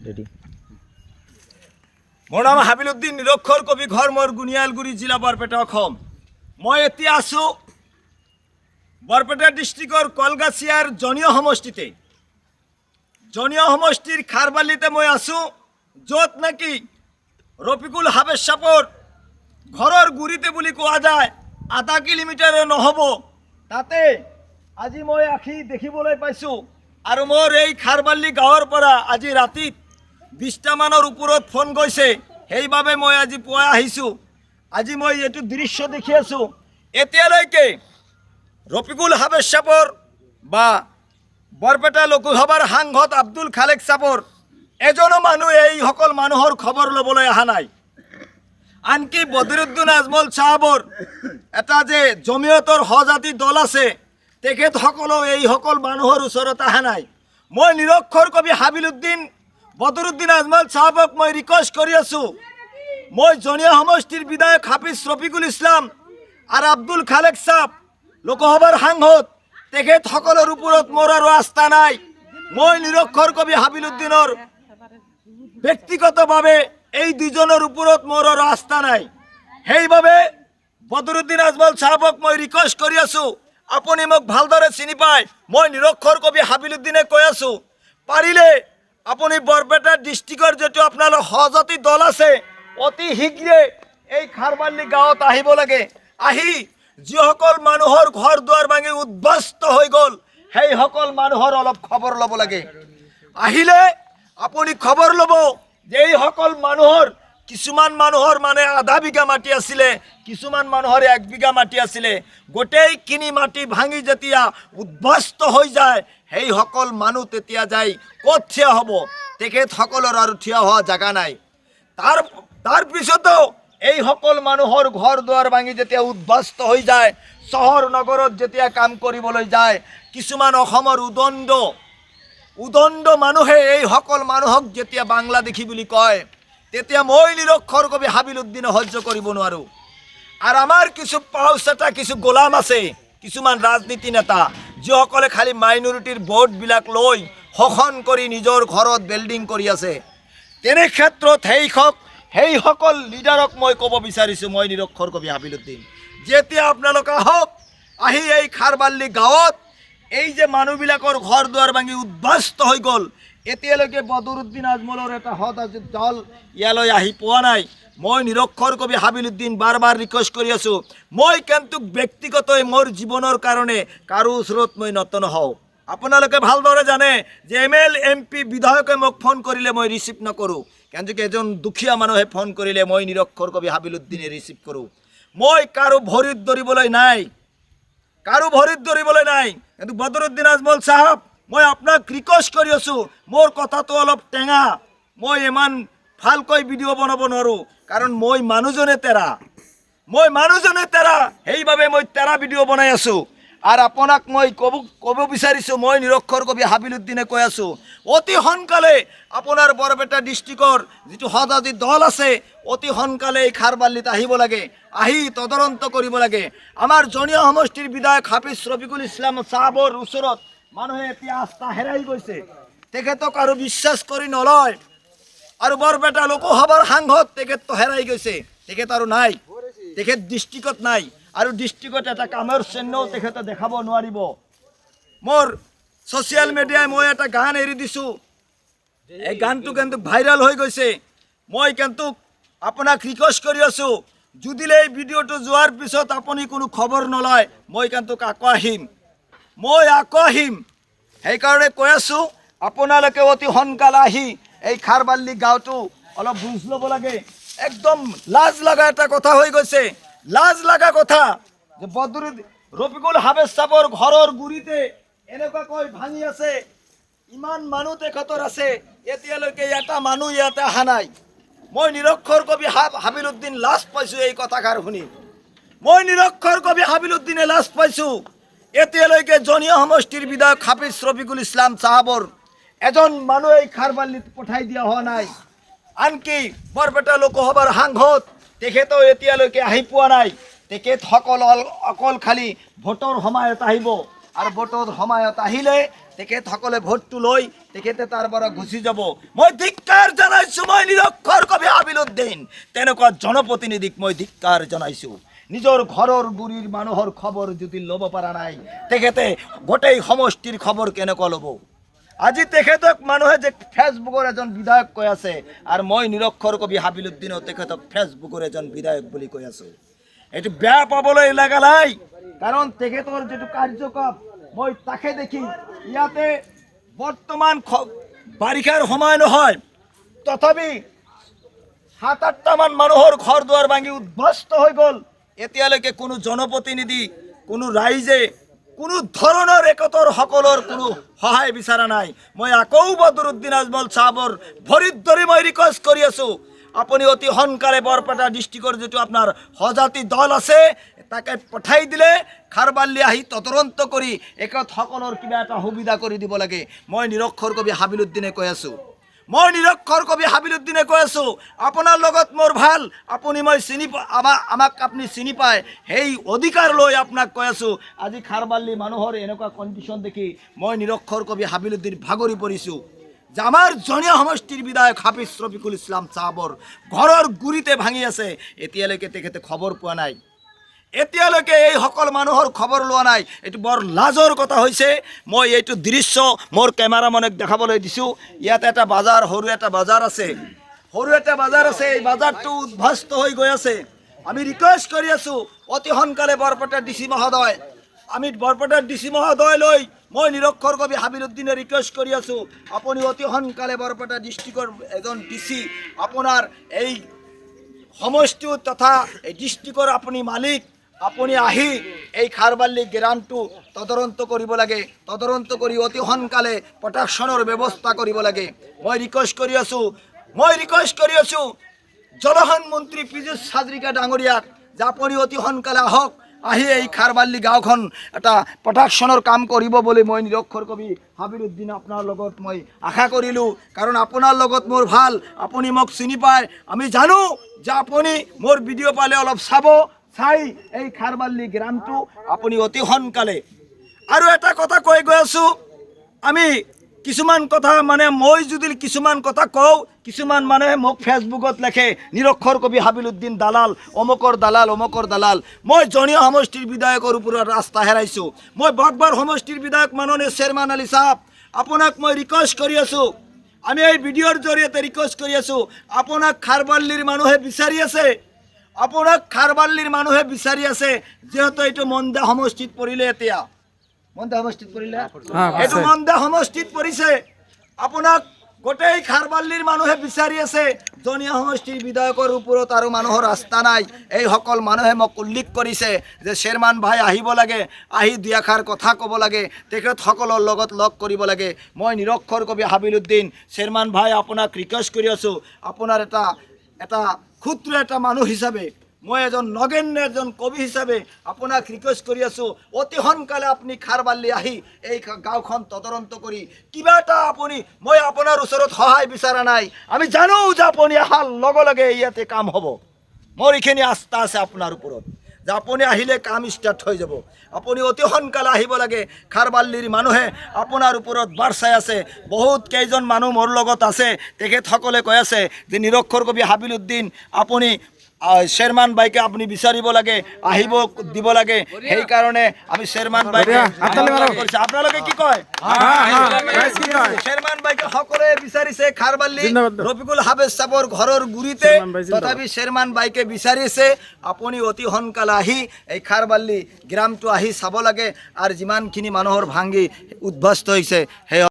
Ready. মোৰ নাম হাবিল উদ্দিন নিৰক্ষৰ কবি, ঘৰ মোৰ গুনিয়ালগুৰি জিলা বৰপেটা অসম। মই এতিয়া আছোঁ বৰপেটা ডিষ্ট্ৰিক্টৰ কলগাছিয়াৰ জনীয় সমষ্টিতে। জনীয় সমষ্টিৰ খাৰবালিতে মই আছোঁ, য'ত নেকি ৰফিকুল হাবেজ সাপৰ ঘৰৰ গুৰিতে বুলি কোৱা যায়, আধা কিলোমিটাৰ নহ'ব তাতে আজি মই আহি দেখিবলৈ পাইছোঁ। আৰু মোৰ এই খাৰবালি গাঁৱৰ পৰা আজি ৰাতি 20টা মানৰ ওপৰত ফোন গৈছে, সেইবাবে মই আজি পুৱাই আহিছোঁ। আজি মই এইটো দৃশ্য দেখি আছোঁ। এতিয়ালৈকে ৰফিকুল হাবেজ সাপৰ বা বৰপেটা লোকসভাৰ সাংসদ আব্দুল খালেক সাপৰ এজনো মানুহ এইসকল মানুহৰ খবৰ ল'বলৈ অহা নাই। আনকি বদিৰুদ্দিন আজমল চাহাবৰ এটা যে জমিয়তৰ সজাতি দল আছে, তেখেতসকলেও এইসকল মানুহৰ ওচৰত অহা নাই। মই নিৰক্ষৰ কবি হাবিল উদ্দিন বদৰুদ্দিন আজমল চাহাবক মই ৰিকুৱেষ্ট কৰি আছোঁ, মই জনীয়া সমষ্টিৰ বিধায়ক হাফিজ ৰফিকুল ইছলাম আৰু আব্দুল খালেক সাহ লোকসভাৰ সাংসদ, তেখেতসকলৰ ওপৰত মোৰ আৰু আস্থা নাই। মই নিৰক্ষৰ কবি হাবিল উদ্দিনৰ ব্যক্তিগতভাৱে এই দুজনৰ ওপৰত মোৰ আৰু আস্থা নাই। সেইবাবে বদৰুদ্দিন আজমল চাহাবক মই ৰিকুৱেষ্ট কৰি আছোঁ, আপুনি মোক ভালদৰে চিনি পায়, মই নিৰক্ষৰ কবি হাবিল উদ্দিনে কৈ আছোঁ, পাৰিলে আপুনি বৰপেটা ডিষ্ট্ৰিক্টৰ যিটো আপোনালোকৰ সজাতি দল আছে, অতি শীঘ্ৰে এই খাৰবালি গাঁৱত আহিব লাগে। আহি যিসকল মানুহৰ ঘৰ দুৱাৰ ভাঙি উদ্বাস্ত হৈ গ'ল, সেইসকল মানুহৰ অলপ খবৰ ল'ব লাগে। আহিলে আপুনি খবৰ ল'ব যে এইসকল মানুহৰ কিছুমান মানুহৰ মানে আধা বিঘা মাটি আছিলে, কিছুমান মানুহৰ 1 বিঘা মাটি আছিলে, গোটেইখিনি মাটি ভাঙি যেতিয়া উদ্বাস্ত হৈ যায়, সেইসকল মানুহ তেতিয়া যাই ক'ত থিয় হ'ব? তেখেতসকলৰ আৰু থিয় হোৱা জেগা নাই। তাৰপিছতো এইসকল মানুহৰ ঘৰ দুৱাৰ ভাঙি যেতিয়া উদ্বাস্ত হৈ যায়, চহৰ নগৰত যেতিয়া কাম কৰিবলৈ যায়, কিছুমান অসমৰ উদণ্ড মানুহে এইসকল মানুহক যেতিয়া বাংলাদেশী বুলি কয়, তেতিয়া মই নিৰক্ষৰ কবি হাবিল উদ্দিনে সহ্য কৰিব নোৱাৰোঁ। আৰু আমাৰ কিছু পাউচেটা কিছু গোলাম আছে, কিছুমান ৰাজনীতি নেতা, যিসকলে খালি মাইনৰিটিৰ ভোটবিলাক লৈ শোষণ কৰি নিজৰ ঘৰত বিল্ডিং কৰি আছে। তেনে ক্ষেত্ৰত সেইসকল লিডাৰক মই ক'ব বিচাৰিছোঁ, মই নিৰক্ষৰ কবি হাবিল উদ্দিন, যেতিয়া আপোনালোক আহক, আহি এই খাৰবালি গাঁৱত এই যে মানুহবিলাকৰ ঘৰ দুৱাৰ ভাঙি উদ্বাস্ত হৈ গ'ল, এতিয়ালৈকে বদৰুদ্দিন আজমলৰ এটা সজাতি দল ইয়ালৈ আহি পোৱা নাই। মই নিৰক্ষৰ কবি হাবিল উদ্দিন বাৰ বাৰ ৰিকুৱেষ্ট কৰি আছোঁ, মই কিন্তু ব্যক্তিগত মোৰ জীৱনৰ কাৰণে কাৰো ওচৰত মই নত নহওঁ। আপোনালোকে ভালদৰে জানে যে ML MP বিধায়কে মোক ফোন কৰিলে মই ৰিচিভ নকৰোঁ, কিন্তু এজন দুখীয়া মানুহে ফোন কৰিলে মই নিৰক্ষৰ কবি হাবিল উদ্দিনে ৰিচিভ কৰোঁ। মই কাৰো ভৰিত ধৰিবলৈ নাই, কিন্তু বদৰুদ্দিন আজমল চাহাব, মই আপোনাক ৰিকুৱেষ্ট কৰি আছোঁ, মোৰ কথাটো অলপ টেঙা, মই ইমান ভালকৈ ভিডিঅ' বনাব নোৱাৰোঁ, কাৰণ মই মানুহজনে তেৰা, সেইবাবে মই তেৰা ভিডিঅ' বনাই আছোঁ। আৰু আপোনাক মই ক'ব বিচাৰিছোঁ, মই নিৰক্ষৰ কবি হাবিল উদ্দিনে কৈ আছোঁ, অতি সোনকালে আপোনাৰ বৰপেটা ডিষ্ট্ৰিক্টৰ যিটো সজাতি দল আছে, অতি সোনকালে এই খাৰবালিত আহিব লাগে, আহি তদন্ত কৰিব লাগে। আমাৰ জনীয় সমষ্টিৰ বিধায়ক হাফিজ ৰফিকুল ইছলাম চাহাবৰ ওচৰত মানুহে এতিয়া আস্থা হেৰাই গৈছে, তেখেতক আৰু বিশ্বাস কৰি নলয়। আৰু বৰপেটা লোকসভাৰ সাংসদ তেখেতটো হেৰাই গৈছে, তেখেত আৰু নাই, তেখেত ডিষ্ট্ৰিক্টত নাই, আৰু ডিষ্ট্ৰিক্টত এটা কামৰ চিহ্নও তেখেতে দেখাব নোৱাৰিব। মোৰ ছ'চিয়েল মিডিয়াই মই এটা গান এৰি দিছোঁ, এই গানটো কিন্তু ভাইৰেল হৈ গৈছে। মই কিন্তু আপোনাক ৰিকুৱেষ্ট কৰি আছোঁ, যদিলে এই ভিডিঅ'টো যোৱাৰ পিছত আপুনি কোনো খবৰ নলয়, মই কিন্তু আকৌ আহিম। সেইকাৰণে কৈ আছোঁ, আপোনালোকে অতি সোনকালে আহি এই খাৰবালি গাঁৱটো অলপ বুজ ল'ব লাগে। একদম লাজ লগা এটা কথা হৈ গৈছে, লাজ লগা কথা যে ৰফিকুল হাবেজ সাহৰ ঘৰৰ গুৰিতে এনেকুৱাকৈ ভাঙি আছে, ইমান মানুহ তেখেতৰ আছে, এতিয়ালৈকে এটা মানুহ ইয়াতে অহা নাই। মই নিৰক্ষৰ কবি হাবিল উদ্দিন লাজ পাইছোঁ এই কথাষাৰ শুনি, মই নিৰক্ষৰ কবি হাবিল উদ্দিনে লাজ পাইছোঁ। এতিয়ালৈকে জনীয় সমষ্টিৰ বিধায়ক হাফিজ ৰফিকুল ইছলাম চাহাবৰ এজন মানুহ এই খাৰবালিত পঠাই দিয়া হোৱা নাই। আনকি বৰপেটা লোকসভাৰ সাংসদ তেখেতেও এতিয়ালৈকে আহি পোৱা নাই। তেখেতসকল অকল খালি ভোটৰ সময়ত আহিব, আৰু ভোটৰ সময়ত আহিলে তেখেতসকলে ভোটটো লৈ তেখেতে তাৰ পৰা গুচি যাব। মই ধিক্কাৰ জনাইছোঁ, মই নিৰক্ষৰ কবি হাবিলুদ্দিন তেনেকুৱা জনপ্ৰতিনিধিক মই ধিক্কাৰ জনাইছোঁ। নিজৰ ঘৰৰ গুৰিৰ মানুহৰ খবৰ যদি ল'ব পৰা নাই, তেখেতে গোটেই সমষ্টিৰ খবৰ কেনেকুৱা ল'ব? আজি তেখেতক মানুহে যে ফেচবুকৰ এজন বিধায়ক কৈ আছে, আৰু মই নিৰক্ষৰ কবি হাবিলুদ্দিনেও তেখেতক ফেচবুকৰ এজন বিধায়ক বুলি কৈ আছোঁ। এইটো বেয়া পাবলৈ লগা নাই, কাৰণ তেখেতৰ যিটো কাৰ্যকলাপ মই তাকে দেখি ইয়াতে বৰ্তমান বাৰিষাৰ সময় নহয়, তথাপি 7-8টামান মানুহৰ ঘৰ দুৱাৰ ভাঙি উদ্ধ্বস্ত হৈ গ'ল। এতিয়ালৈকে কোনো জনপ্ৰতিনিধি, কোনো ৰাইজে কোনো ধৰণৰ একতৰ সকলৰ কোনো সহায় বিচৰা নাই। মই আকৌ বদৰুদ্দিন আজমল চাহাবৰ ভৰিত ধৰি মই ৰিকুৱেষ্ট কৰি আছোঁ, আপুনি অতি সোনকালে বৰপেটা ডিষ্ট্ৰিক্টৰ যিটো আপোনাৰ সজাতি দল আছে তাকে পঠাই দিলে খাৰবাল্লি আহি তদন্ত কৰি একত সকলৰ কিবা এটা সুবিধা কৰি দিব লাগে। মই নিৰক্ষৰ কবি হাবিলুদ্দিনে কৈ আছোঁ, মই নিৰক্ষৰ কবি হাবিলুদ্দিনে কৈ আছোঁ, আপোনাৰ লগত মোৰ ভাল, আপুনি মই চিনি আমাক আপুনি চিনি পায়, সেই অধিকাৰ লৈ আপোনাক কৈ আছোঁ। আজি খাৰবাল্লি মানুহৰ এনেকুৱা কণ্ডিশ্যন দেখি মই নিৰক্ষৰ কবি হাবিলুদ্দিন ভাগৰি পৰিছোঁ যে আমাৰ জনীয়া সমষ্টিৰ বিধায়ক হাফিজ ৰফিকুল ইছলাম চাহাবৰ ঘৰৰ গুৰিতে ভাঙি আছে, এতিয়ালৈকে তেখেতে খবৰ পোৱা নাই, এতিয়ালৈকে এই সকল মানুহৰ খবৰ লোৱা নাই। এইটো বৰ লাজৰ কথা হৈছে। মই এইটো দৃশ্য মোৰ কেমেৰামেনক দেখাবলৈ দিছোঁ। ইয়াত এটা বাজাৰ, সৰু এটা বাজাৰ আছে, এই বাজাৰটো উদ্ধ্বস্ত হৈ গৈ আছে। আমি ৰিকুৱেষ্ট কৰি আছোঁ, অতি সোনকালে বৰপেটাৰ ডিচি মহোদয়, আমি বৰপেটাৰ ডিচি মহোদয় লৈ মই নিৰক্ষৰ কবি হাবিলুদ্দিনে ৰিকুৱেষ্ট কৰি আছোঁ, আপুনি অতি সোনকালে বৰপেটা ডিষ্ট্ৰিক্টৰ এজন ডিচি, আপোনাৰ এই সমষ্টি তথা এই ডিষ্ট্ৰিক্টৰ আপুনি মালিক, আপুনি আহি এই খাৰবাল্লি গ্ৰামটো তদন্ত কৰিব লাগে, তদন্ত কৰি অতি সোনকালে প্ৰটেকশ্যনৰ ব্যৱস্থা কৰিব লাগে। মই ৰিকুৱেষ্ট কৰি আছোঁ জলসন মন্ত্ৰী পীযুষ হাজৰিকা ডাঙৰীয়াক যে আপুনি অতি সোনকালে আহক, আহি এই খাৰবাল্লি গাঁওখন এটা প্ৰটেকশ্যনৰ কাম কৰিব বুলি মই নিৰক্ষৰ কবি হাবিলুদ্দিন আপোনাৰ লগত মই আশা কৰিলোঁ, কাৰণ আপোনাৰ লগত মোৰ ভাল, আপুনি মোক চিনি পায়, আমি জানো যে আপুনি মোৰ ভিডিঅ' পালে অলপ চাই এই খাৰবাল্লি গ্ৰামটো আপুনি অতি সোনকালে। আৰু এটা কথা কৈ গৈ আছোঁ, আমি কিছুমান কথা মই যদি কিছুমান কথা কওঁ, কিছুমান মানুহে মোক ফেচবুকত লেখে নিৰক্ষৰ কবি হাবিলুদ্দিন দালাল, অমুকৰ দালাল। মই জনীয়া সমষ্টিৰ বিধায়কৰ ওপৰত ৰাস্তা হেৰাইছোঁ। মই বাগবাৰ সমষ্টিৰ বিধায়ক মাননীয় চেয়াৰমেন আলী চাহাব, আপোনাক মই ৰিকুৱেষ্ট কৰি আছোঁ, আমি এই ভিডিঅ'ৰ জৰিয়তে ৰিকুৱেষ্ট কৰি আছোঁ, আপোনাক খাৰবাল্লিৰ মানুহে বিচাৰি আছে, যিহেতু এইটো মন্দা সমষ্টিত পৰিলে, এতিয়া মন্দা সমষ্টিত পৰিছে, আপোনাক গোটেই খাৰবাল্লিৰ মানুহে বিচাৰি আছে। জনীয়া সমষ্টিৰ বিধায়কৰ ওপৰত আৰু মানুহৰ আস্থা নাই। এই সকল মানুহে মোক উল্লেখ কৰিছে যে চেয়াৰমেন ভাই আহিব লাগে, আহি দুই এষাৰ কথা ক'ব লাগে, তেখেতসকলৰ লগত লগ কৰিব লাগে। মই নিৰক্ষৰ কবি হাবিলুদ্দিন চেয়াৰমেন ভাই আপোনাক ৰিকুৱেষ্ট কৰি আছোঁ, আপোনাৰ এটা ক্ষুদ্ৰ এটা মানুহ হিচাপে, মই এজন নগণ্য এজন কবি হিচাপে আপোনাক ৰিকুৱেষ্ট কৰি আছোঁ, অতি সোনকালে আপুনি খাৰবাল্লি আহি এই গাঁওখন তদন্ত কৰি কিবা এটা মই আপোনাৰ ওচৰত সহায় বিচৰা নাই, আমি জানো যে আপুনি অহাৰ লগে লগে ইয়াতে কাম হ'ব। মোৰ এইখিনি আস্থা আছে আপোনাৰ ওপৰত যে আপুনি আহিলে কাম ষ্টাৰ্ট হৈ যাব। আপুনি অতি সোনকালে আহিব লাগে। খাৰবাল্লিৰ মানুহে আপোনাৰ ওপৰত বাৰ চাই আছে, বহুত কেইজন মানুহ মোৰ লগত আছে, তেখেতসকলে কৈ আছে যে নিৰক্ষৰ কবি হাবিলুদ্দিন আপুনি চেয়াৰমেন বাইকে আপুনি বিচাৰিব লাগে, আহিব দিব লাগে, সেইকাৰণে আমি চেয়াৰমেন বাইকে আপোনালোকে কি কয়, চেয়াৰমেন বাইকে সকলোৱে বিচাৰিছে খাৰবাল্লি ৰফিকুল হাফিজ চাহাবৰ ঘৰৰ গুৰিতে, তথাপি চেয়াৰমেন বাইকে বিচাৰিছে আপুনি অতি সোনকালে আহি এই খাৰবাল্লি গ্ৰামটো আহি চাব লাগে, আৰু যিমানখিনি মানুহৰ ভাঙি উদ্ধ্বস্ত হৈছে সেই